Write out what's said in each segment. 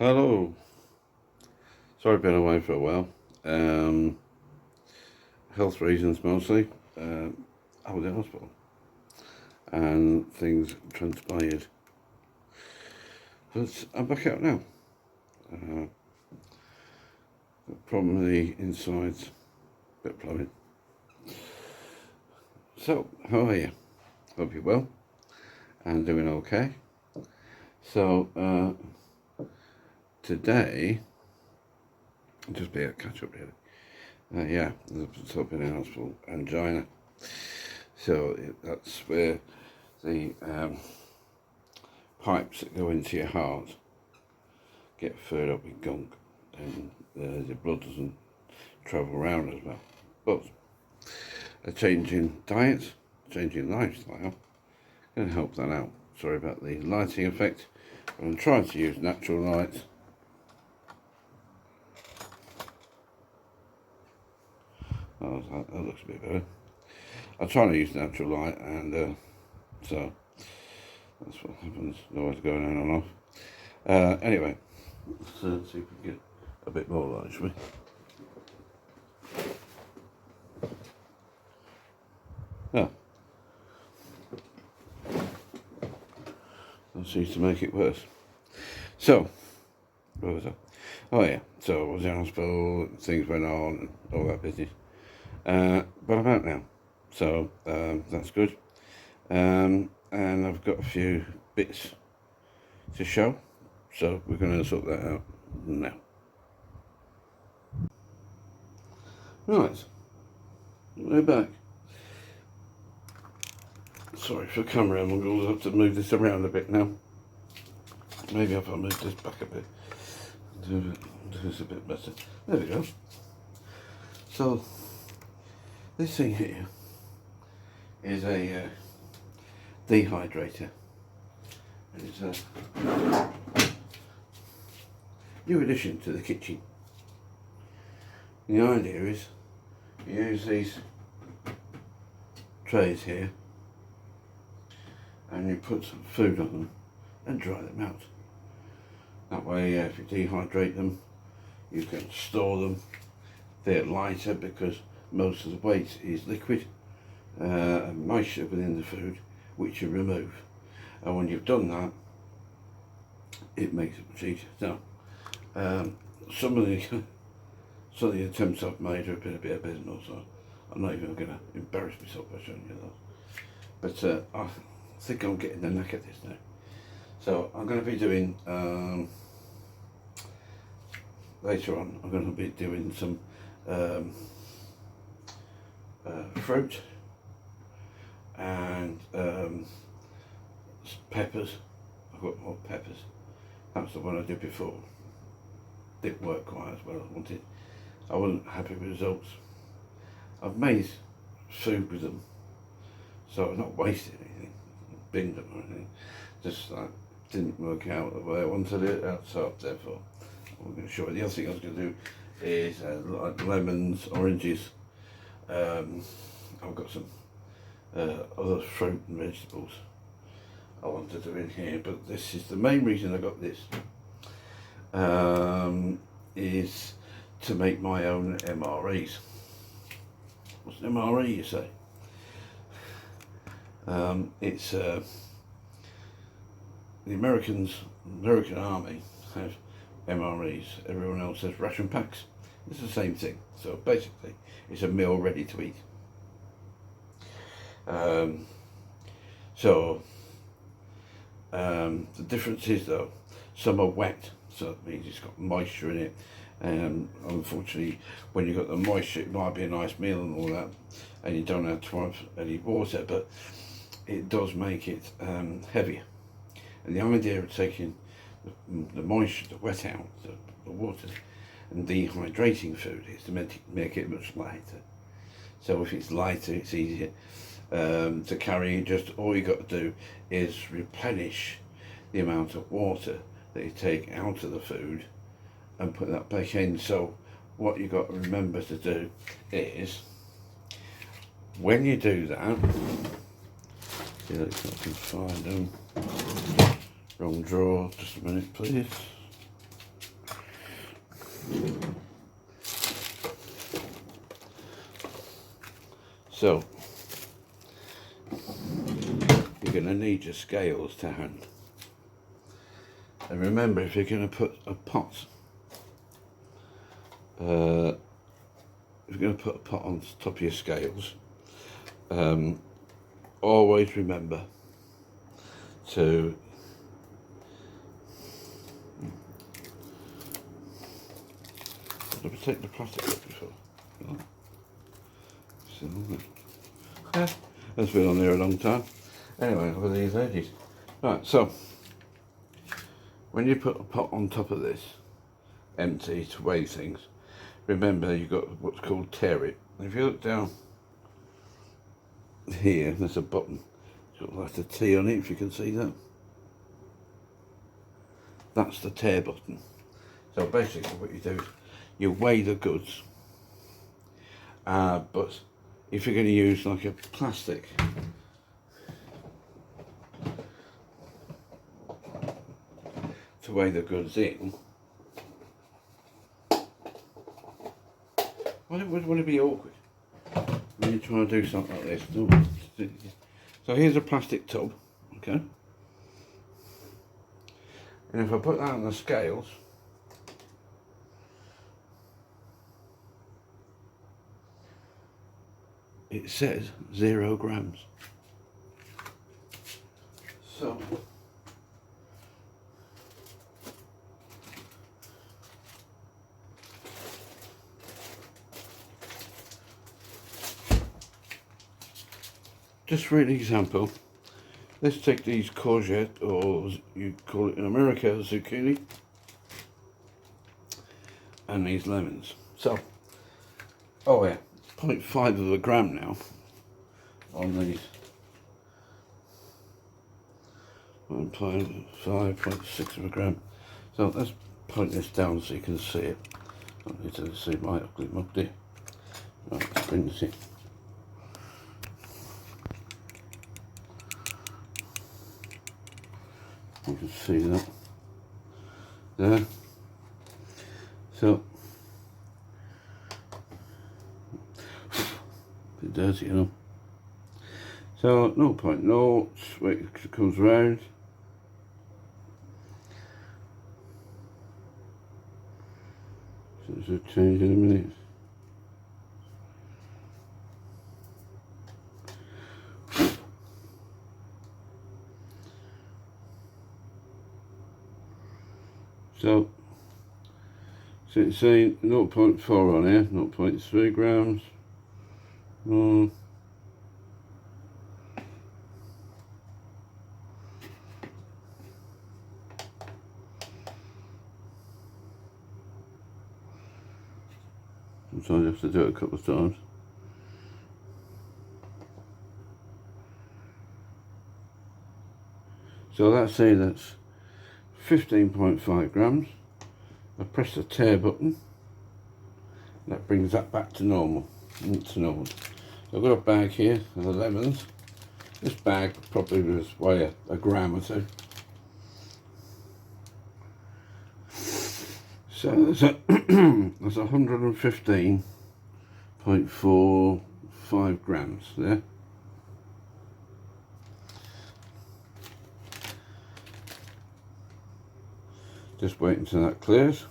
Hello. Sorry I've been away for a while. Health reasons mostly. I was in hospital and things transpired. But I'm back out now. Problem with the insides, bit of plumbing. So, how are you? Hope you're well and doing okay. So, today, just be a catch up really. Yeah, there's up in hospital angina. So that's where the pipes that go into your heart get filled up with gunk, and the blood doesn't travel around as well. But a change in diet, change in lifestyle, can help that out. Sorry about the lighting effect, but I'm trying to use natural light. Oh, that looks a bit better. I'm trying to use natural light, and so that's what happens. Noise going on and off. Anyway, let's see if we can get a bit more light, shall we? Oh. That seems to make it worse. So, what was that? Oh yeah, so I was in hospital, things went on, and all that business. But I'm out now, so that's good. And I've got a few bits to show, so we're going to sort that out now. Right, we're back. Sorry for camera angles, I have to move this around a bit now. Maybe if I move this back a bit, do this a bit better. There we go. So, this thing here is a dehydrator. It's a new addition to the kitchen. The idea is you use these trays here and you put some food on them and dry them out. That way, if you dehydrate them, you can store them. They're lighter because most of the weight is liquid and moisture within the food, which you remove. And when you've done that, it makes it much easier. Now, some of the attempts I've made have been a bit abysmal, so I'm not even going to embarrass myself by showing you those. But I think I'm getting the knack at this now. So I'm going to be doing, later on, I'm going to be doing some fruit and peppers. I've got more peppers. That's the one I did before. Didn't work quite as well as I wanted. I wasn't happy with the results. I've made food with them, so I've not wasted anything, binned them or anything. Just like didn't work out the way I wanted it. So therefore, I'm going to show you. The other thing I was going to do is like lemons, oranges. I've got some other fruit and vegetables I want to do in here, but this is the main reason I got this. Is to make my own MREs. What's an MRE, you say? It's the American Army have MREs. Everyone else has ration packs. It's the same thing. So basically, it's a meal ready to eat. The difference is though, some are wet, so it means it's got moisture in it. Unfortunately, when you've got the moisture, it might be a nice meal and all that, and you don't have to have any water, but it does make it heavier. And the idea of taking the moisture, the wet out, the water, and dehydrating food is to make it much lighter. So if it's lighter, it's easier to carry. Just all you got to do is replenish the amount of water that you take out of the food and put that back in. So what you got to remember to do is, when you do that, see if I can find them. Wrong drawer, just a minute please. So you're going to need your scales to hand. And remember, if you're going to put a pot, if you're going to put a pot on top of your scales, always remember to take the plastic off before. Oh. That's been on there a long time. Anyway, over these edges. Right, so when you put a pot on top of this, empty to weigh things, remember you've got what's called tear it. If you look down here, there's a button. It's got like a T on it, if you can see that. That's the tear button. So basically what you do is you weigh the goods, but if you're going to use like a plastic to weigh the goods in, well, it would want to be awkward when you try to do something like this. So here's a plastic tub, okay? And if I put that on the scales, it says 0 grams. So just for an example, let's take these courgette, or you call it in America zucchini, and these lemons. So, oh yeah, 0.5 of a gram now on these. 1.5, 0.6 of a gram. So let's point this down so you can see it. I need to see my ugly mug there. Right, let's bring this in. You can see that there. So a bit dirty, you know. So 0.0, wait, it comes round. So this will change in a minute. So it's saying 0.4 on here, 0.3 grams. Sometimes you have to do it a couple of times. So that's saying that's 15.5 grams. I press the tear button. That brings that back to normal. So I've got a bag here of the lemons. This bag probably was weigh a gram or two. So there's 115.45 grams there. Just wait until that clears.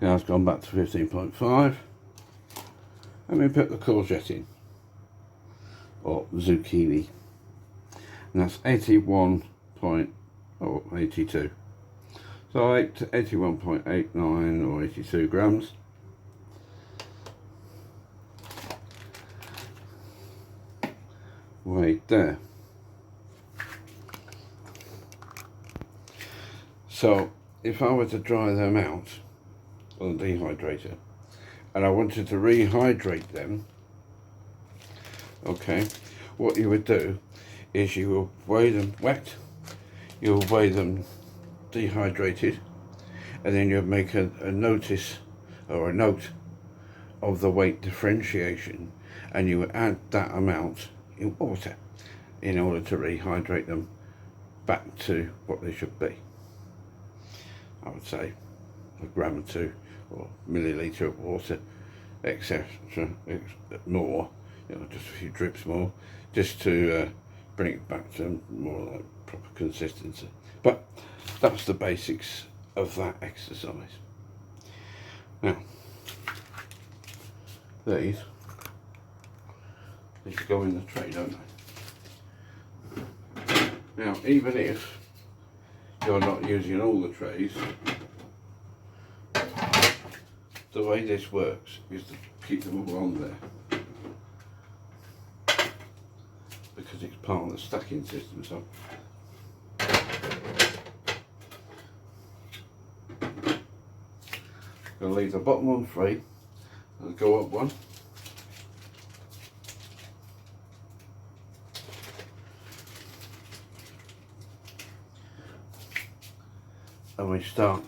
Now it's gone back to 15.5. And we put the courgette in, or zucchini, and that's 81.82. So 81.89 or 82 grams. Weight there. So if I were to dry them out, on the dehydrator, and I wanted to rehydrate them, okay, what you would do is you will weigh them wet, you'll weigh them dehydrated, and then you'll make a notice or a note of the weight differentiation, and you would add that amount in water in order to rehydrate them back to what they should be. I would say a gram or two, or milliliter of water, etc. More, you know, just a few drips more, just to bring it back to more like proper consistency. But that's the basics of that exercise. Now, these go in the tray, don't they? Now, even if you're not using all the trays, the way this works is to keep them all on there, because it's part of the stacking system. So I'm going to leave the bottom one free and go up one. And we start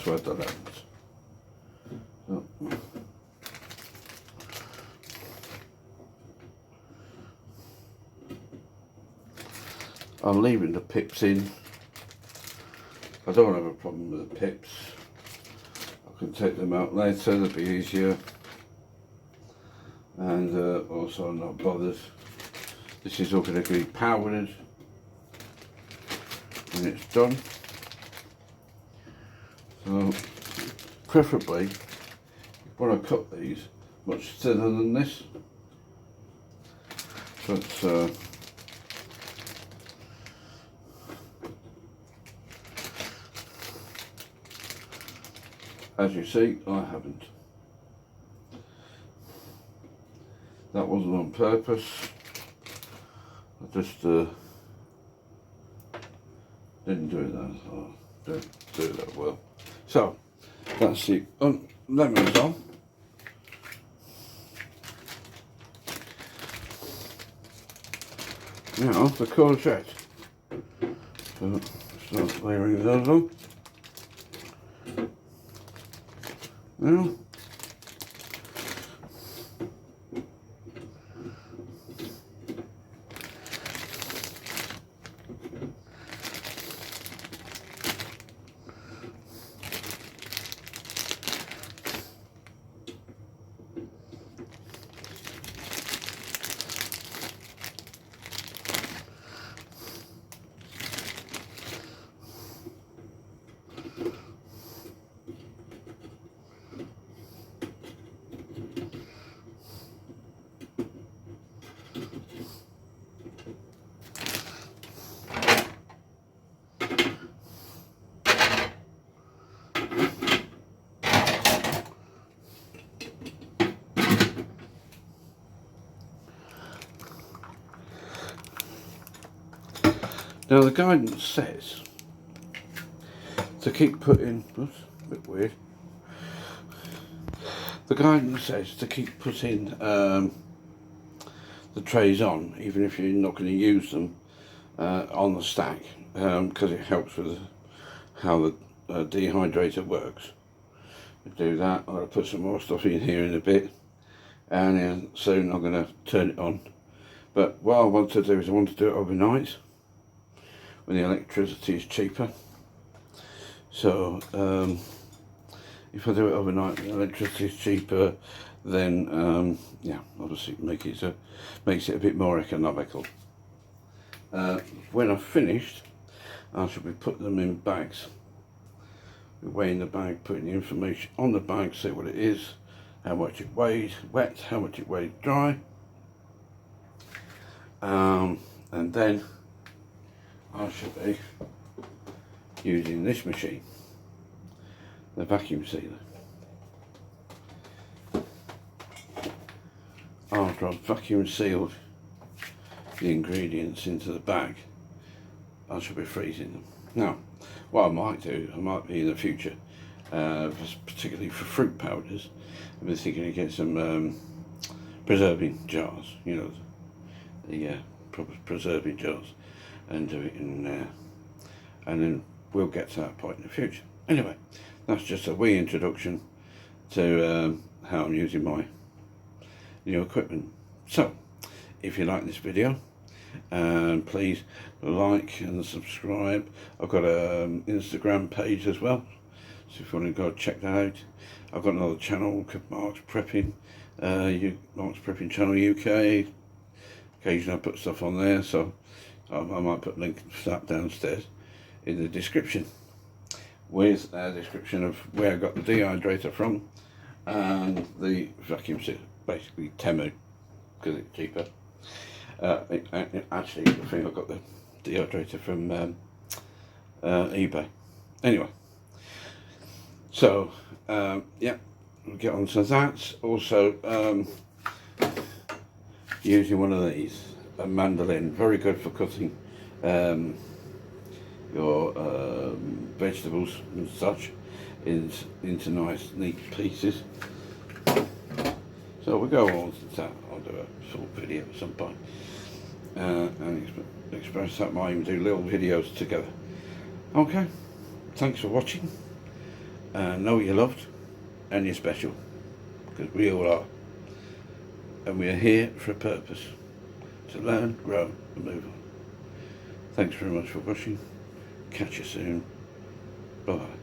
to add the lemons. So, I'm leaving the pips in. I don't have a problem with the pips. I can take them out later, they'll be easier. And also I'm not bothered. This is all going to be powdered when it's done. So preferably you want to cut these much thinner than this, but as you see, I haven't. That wasn't on purpose. I just didn't do that. I don't do that well. So that's the lemons on. Now the courgette. So start layering those on. Now Now the guidance says to keep putting, oops, a bit weird. The guidance says to keep putting the trays on, even if you're not going to use them on the stack, because it helps with how the dehydrator works. I do that. I'll put some more stuff in here in a bit, and then soon I'm going to turn it on. But what I want to do is I want to do it overnight, when the electricity is cheaper. So if I do it overnight, the electricity is cheaper, then yeah, obviously makes it a bit more economical. When I've finished, I shall be putting them in bags. We're weighing the bag, putting the information on the bag, say what it is, how much it weighs wet, how much it weighs dry, and then I shall be using this machine, the vacuum sealer. After I've vacuum sealed the ingredients into the bag, I shall be freezing them. Now, what I might do, I might be in the future, particularly for fruit powders, I've been thinking of getting some preserving jars, you know, the proper preserving jars, and do it in there, and then we'll get to that point in the future. Anyway, that's just a wee introduction to how I'm using my new equipment. So, if you like this video, please like and subscribe. I've got an Instagram page as well, so if you want to go check that out. I've got another channel called Mark's Prepping, Mark's Prepping Channel UK. Occasionally I put stuff on there, so I might put a link to that downstairs in the description, with a description of where I got the dehydrator from and the vacuum seal, basically Temu, because it's cheaper. Actually, I think I got the dehydrator from eBay. Anyway, so yeah, we'll get on to that. Also, using one of these, a mandolin, very good for cutting your vegetables and such into nice neat pieces. So we'll go on to that. I'll do a full video at some point, and express that. Might even do little videos together. Okay, thanks for watching. Know you're loved and you're special, because we all are, and we are here for a purpose: to learn, grow and move on. Thanks very much for watching. Catch you soon. Bye.